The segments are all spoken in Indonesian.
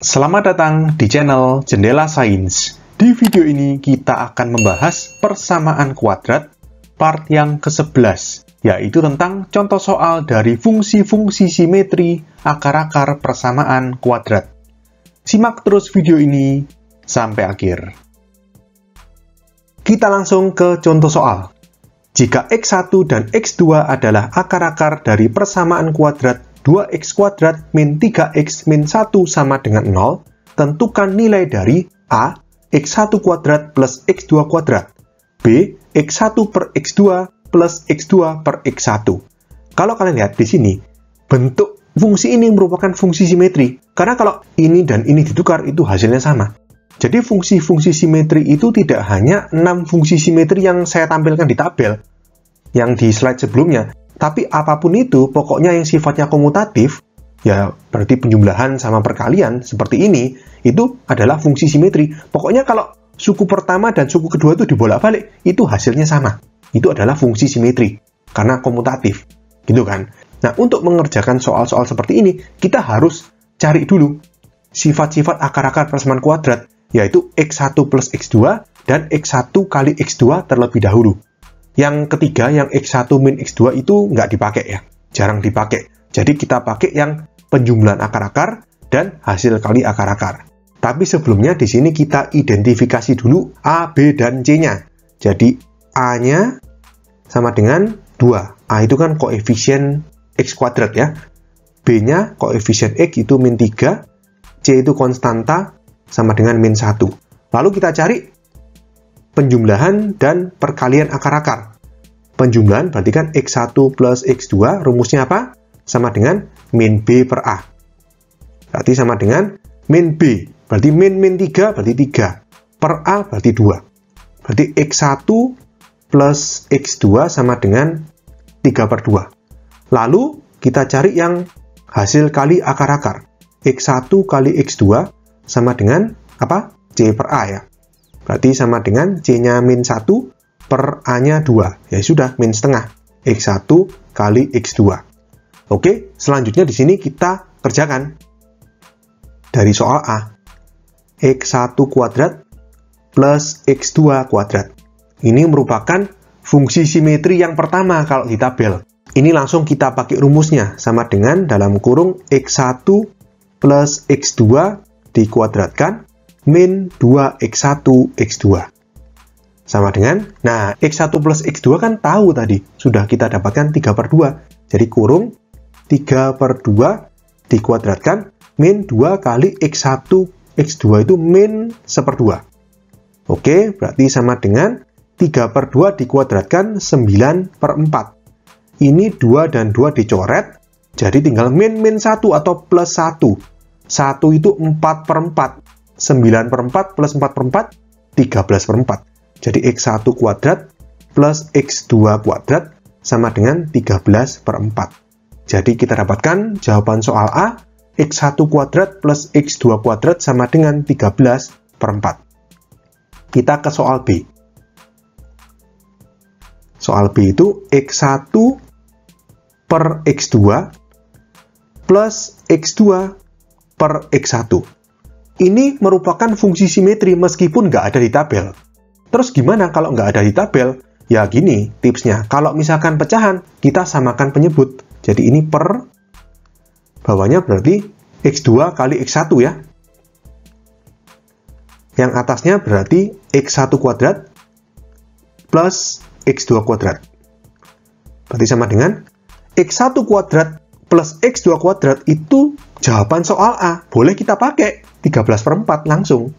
Selamat datang di channel Jendela Sains. Di video ini kita akan membahas persamaan kuadrat part yang ke-11, yaitu tentang contoh soal dari fungsi-fungsi simetri akar-akar persamaan kuadrat. Simak terus video ini sampai akhir. Kita langsung ke contoh soal. Jika x1 dan x2 adalah akar-akar dari persamaan kuadrat 2x² min 3x min 1 sama dengan 0, tentukan nilai dari A. x1 kuadrat plus x2 kuadrat, B. x1 per x2 plus x2 per x1. Kalau kalian lihat di sini, bentuk fungsi ini merupakan fungsi simetri, karena kalau ini dan ini ditukar, itu hasilnya sama. Jadi fungsi-fungsi simetri itu tidak hanya 6 fungsi simetri yang saya tampilkan di tabel, yang di slide sebelumnya, tapi apapun itu, pokoknya yang sifatnya komutatif, ya berarti penjumlahan sama perkalian, seperti ini, itu adalah fungsi simetri. Pokoknya kalau suku pertama dan suku kedua itu dibolak-balik, itu hasilnya sama. Itu adalah fungsi simetri, karena komutatif. Gitu kan? Nah, untuk mengerjakan soal-soal seperti ini, kita harus cari dulu sifat-sifat akar-akar persamaan kuadrat, yaitu x1 plus x2 dan x1 kali x2 terlebih dahulu. Yang ketiga, yang x1 min x2 itu nggak dipakai ya, jarang dipakai. Jadi kita pakai yang penjumlahan akar-akar dan hasil kali akar-akar. Tapi sebelumnya di sini kita identifikasi dulu A, B, dan C-nya. Jadi A-nya sama dengan 2. A itu kan koefisien x kuadrat ya. B-nya koefisien x itu min 3. C itu konstanta sama dengan min 1. Lalu kita cari penjumlahan dan perkalian akar-akar. Penjumlahan berarti kan x1 plus x2, rumusnya apa? Sama dengan min B per A. Berarti sama dengan min B. Berarti min 3 berarti 3. Per A berarti 2. Berarti x1 plus x2 sama dengan 3 per 2. Lalu kita cari yang hasil kali akar-akar. x1 kali x2 sama dengan apa? C per A ya. Berarti sama dengan C-nya min 1 per A-nya 2. Ya sudah, min setengah. X1 kali X2. Oke, selanjutnya di sini kita kerjakan. Dari soal A. X1 kuadrat plus X2 kuadrat. Ini merupakan fungsi simetri yang pertama kalau di tabel. Ini langsung kita pakai rumusnya. Sama dengan dalam kurung X1 plus X2 dikuadratkan min 2x1 x2. Sama dengan, nah, x1 plus x2 kan tahu tadi, sudah kita dapatkan 3 per 2. Jadi kurung 3 per 2 dikuadratkan min 2 kali x1 x2 itu min 1/2. Oke, berarti sama dengan 3 per 2 dikuadratkan 9 per 4. Ini 2 dan 2 dicoret, jadi tinggal min 1 atau plus 1. 1 itu 4 per 4. 9 per 4 plus 4 per 4, 13 per 4. Jadi x1 kuadrat plus x2 kuadrat sama dengan 13 per 4. Jadi kita dapatkan jawaban soal A, x1 kuadrat plus x2 kuadrat sama dengan 13 per 4. Kita ke soal B. Soal B itu x1 per x2 plus x2 per x1. Ini merupakan fungsi simetri meskipun nggak ada di tabel. Terus gimana kalau nggak ada di tabel? Ya gini tipsnya, kalau misalkan pecahan, kita samakan penyebut. Jadi ini per, bawahnya berarti x2 kali x1 ya. Yang atasnya berarti x1 kuadrat plus x2 kuadrat. Berarti sama dengan x1 kuadrat plus x2 kuadrat itu jawaban soal A. Boleh kita pakai 13 per 4 langsung.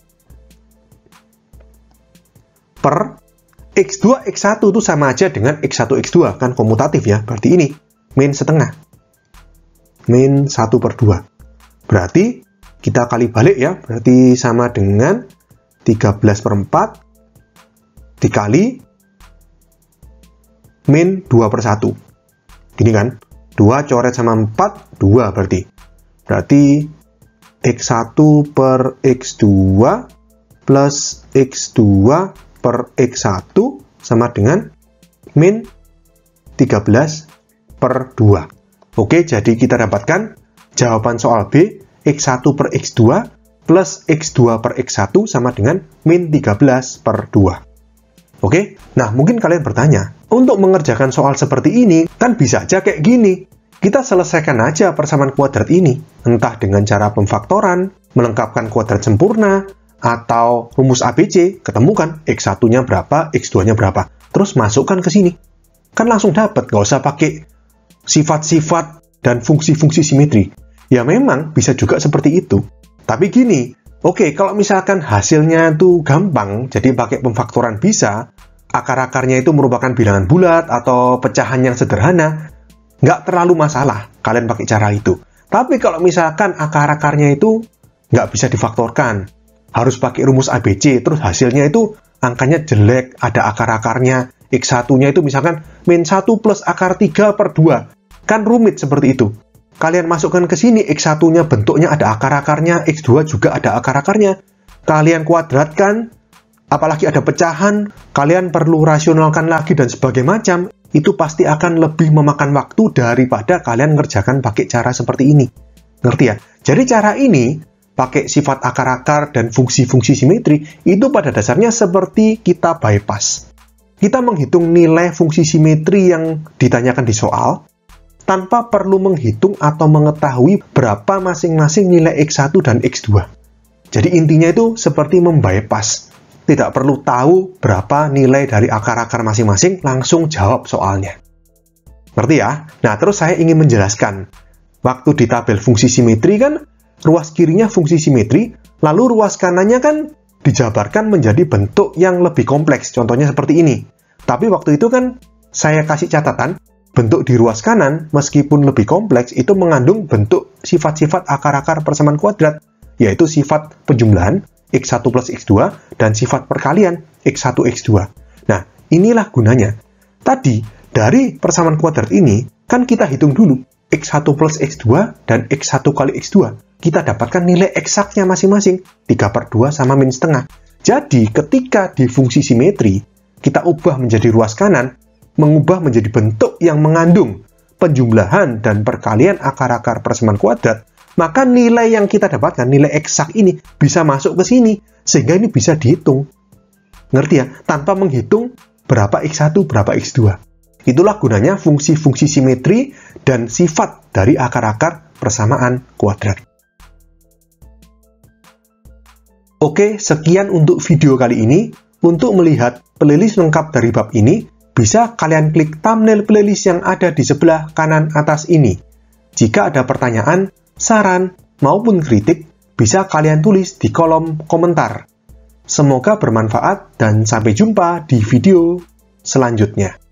Per x2, x1 itu sama aja dengan x1, x2. Kan komutatif ya. Berarti ini min setengah. Min 1 per 2. Berarti kita kali balik ya. Berarti sama dengan 13 per 4 dikali min 2 per 1. Gini kan. 2 coret sama 4, 2 berarti. Berarti x1 per x2 plus x2 per x1 sama dengan min 13 per 2. Oke, jadi kita dapatkan jawaban soal B, x1 per x2 plus X2 per X1 sama dengan min 13 per 2. Oke? Nah, mungkin kalian bertanya, untuk mengerjakan soal seperti ini, kan bisa aja kayak gini. Kita selesaikan aja persamaan kuadrat ini, entah dengan cara pemfaktoran, melengkapkan kuadrat sempurna, atau rumus ABC, ketemukan X1-nya berapa, X2-nya berapa. Terus masukkan ke sini. Kan langsung dapat, nggak usah pakai sifat-sifat dan fungsi-fungsi simetri. Ya memang bisa juga seperti itu. Tapi gini, oke, kalau misalkan hasilnya itu gampang, jadi pakai pemfaktoran bisa, akar-akarnya itu merupakan bilangan bulat atau pecahan yang sederhana, nggak terlalu masalah kalian pakai cara itu. Tapi kalau misalkan akar-akarnya itu nggak bisa difaktorkan, harus pakai rumus ABC, terus hasilnya itu angkanya jelek, ada akar-akarnya, X1-nya itu misalkan min 1 plus akar 3 per 2, kan rumit seperti itu. Kalian masukkan ke sini, X1-nya bentuknya ada akar-akarnya, X2 juga ada akar-akarnya. Kalian kuadratkan, apalagi ada pecahan, kalian perlu rasionalkan lagi dan sebagainya macam, itu pasti akan lebih memakan waktu daripada kalian ngerjakan pakai cara seperti ini. Ngerti ya? Jadi cara ini, pakai sifat akar-akar dan fungsi-fungsi simetri, itu pada dasarnya seperti kita bypass. Kita menghitung nilai fungsi simetri yang ditanyakan di soal, tanpa perlu menghitung atau mengetahui berapa masing-masing nilai X1 dan X2. Jadi intinya itu seperti membypass. Tidak perlu tahu berapa nilai dari akar-akar masing-masing, langsung jawab soalnya. Ngerti ya? Nah, terus saya ingin menjelaskan. Waktu di tabel fungsi simetri kan, ruas kirinya fungsi simetri, lalu ruas kanannya kan dijabarkan menjadi bentuk yang lebih kompleks. Contohnya seperti ini. Tapi waktu itu kan saya kasih catatan, bentuk di ruas kanan, meskipun lebih kompleks, itu mengandung bentuk sifat-sifat akar-akar persamaan kuadrat, yaitu sifat penjumlahan, X1 plus X2, dan sifat perkalian, X1, X2. Nah, inilah gunanya. Tadi, dari persamaan kuadrat ini, kan kita hitung dulu, X1 plus X2 dan X1 kali X2. Kita dapatkan nilai eksaknya masing-masing, 3 per 2 sama min setengah. Jadi, ketika di fungsi simetri, kita ubah menjadi ruas kanan, mengubah menjadi bentuk yang mengandung penjumlahan dan perkalian akar-akar persamaan kuadrat, maka nilai yang kita dapatkan, nilai eksak ini, bisa masuk ke sini, sehingga ini bisa dihitung. Ngerti ya? Tanpa menghitung berapa X1, berapa X2. Itulah gunanya fungsi-fungsi simetri dan sifat dari akar-akar persamaan kuadrat. Oke, sekian untuk video kali ini. Untuk melihat playlist lengkap dari bab ini, bisa kalian klik thumbnail playlist yang ada di sebelah kanan atas ini. Jika ada pertanyaan, saran, maupun kritik, bisa kalian tulis di kolom komentar. Semoga bermanfaat dan sampai jumpa di video selanjutnya.